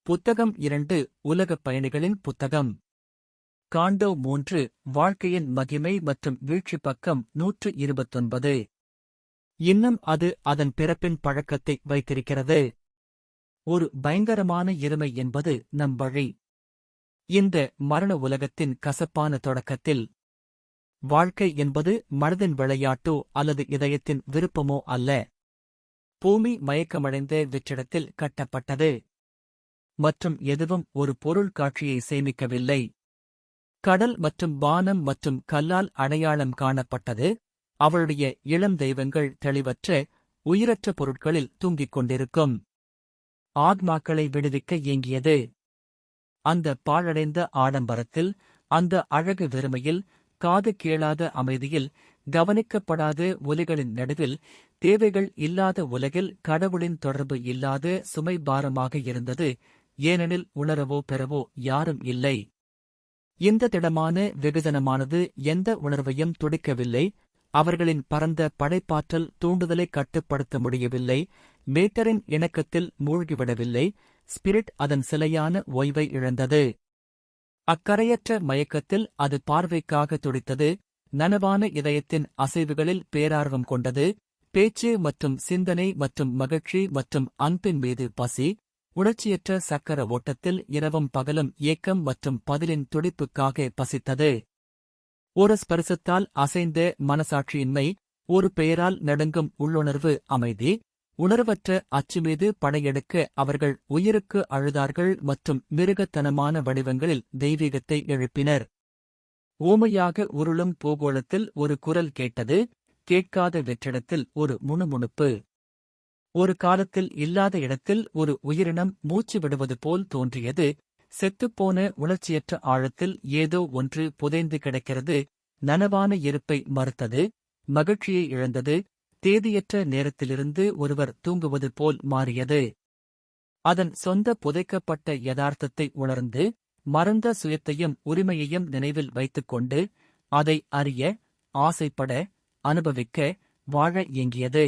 புத்தகம் 2 உலகப் பயணிகளின் புத்தகம். காண்டோ 3 வாழ்க்கையின் மகிமை மற்றும் வீழ்ச்சி பக்கம் 129. இன்னும் அது அதன் பிறப்பின் பழக்கத்தை வைத்திருக்கிறது. ஒரு பயங்கரமான இருமை என்பது நம் வழி. இந்த மரண உலகத்தின் கசப்பான தொடக்கத்தில் வாழ்க்கை என்பது மனதின் விளையாட்டோ அல்லது இதயத்தின் விருப்பமோ அல்ல. பூமி மயக்கமடைந்த வெற்றிடத்தில் கட்டப்பட்டது. மற்றும் எதுவும் ஒரு பொருள் காட்சியை சேமிக்கவில்லை. கடல் மற்றும் வானம் மற்றும் கல்லால் அடையாளம் காணப்பட்டது. அவளுடைய இளம் தெய்வங்கள் தெளிவற்ற, உயிரற்ற பொருட்களில் தூங்கிக் கொண்டிருக்கும். ஆத்மாக்களை விடுவிக்க ஏங்கியது. அந்த பாழடைந்த ஆடம்பரத்தில், அந்த அழகு வெறுமையில், காது கேளாத அமைதியில், கவனிக்கப்படாத ஒலிகளின் நடுவில், தேவைகள் இல்லாத உலகில் கடவுளின் தொடர்பு இல்லாத சுமை பாரமாக இருந்தது. ஏனெனில் உணரவோ பெறவோ யாரும் இல்லை. இந்த திடமான வெகுஜனமானது எந்த உணர்வையும் துடிக்கவில்லை. அவர்களின் பரந்த படைப்பாற்றல் தூண்டுதலை கட்டுப்படுத்த முடியவில்லை. மேட்டரின் இணக்கத்தில் மூழ்கிவிடவில்லை. ஸ்பிரிட் அதன் சிலையான ஓய்வை இழந்தது. அக்கரையற்ற மயக்கத்தில் அது பார்வைக்காக துடித்தது. நனவான இதயத்தின் அசைவுகளில் பேரார்வம் கொண்டது. பேச்சு மற்றும் சிந்தனை மற்றும் மகிழ்ச்சி மற்றும் அன்பின் மீது பசி. உணர்ச்சியற்ற சக்கர ஓட்டத்தில் இரவும் பகலும் ஏக்கம் மற்றும் பதிலின் துடிப்புக்காக பசித்தது. ஒரு ஸ்பரிசத்தால் அசைந்த மனசாட்சியின்மை, ஒரு பெயரால் நடுங்கும் உள்ளுணர்வு அமைதி. உணர்வற்ற அச்சுமீது படையெடுக்க அவர்கள் உயிருக்கு அழுதார்கள் மற்றும் மிருகத்தனமான வடிவங்களில் தெய்வீகத்தை எழுப்பினர். ஊமையாக உருளும் பூகோளத்தில் ஒரு குரல் கேட்டது. கேட்காத வெற்றிடத்தில் ஒரு முணுமுணுப்பு. ஒரு காலத்தில் இல்லாத இடத்தில் ஒரு உயிரினம் மூச்சு விடுவது போல் தோன்றியது. செத்துப்போன உணர்ச்சியற்ற ஆழத்தில் ஏதோ ஒன்று புதைந்து கிடக்கிறது. நனவான இருப்பை மறுத்தது. மகிழ்ச்சியை இழந்தது. தேதியற்ற நேரத்திலிருந்து ஒருவர் தூங்குவது போல் மாறியது. அதன் சொந்த புதைக்கப்பட்ட யதார்த்தத்தை உணர்ந்து, மறந்த சுயத்தையும் உரிமையையும் நினைவில் வைத்துக்கொண்டு, அதை அறிய, ஆசைப்பட, அனுபவிக்க, வாழ ஏங்கியது.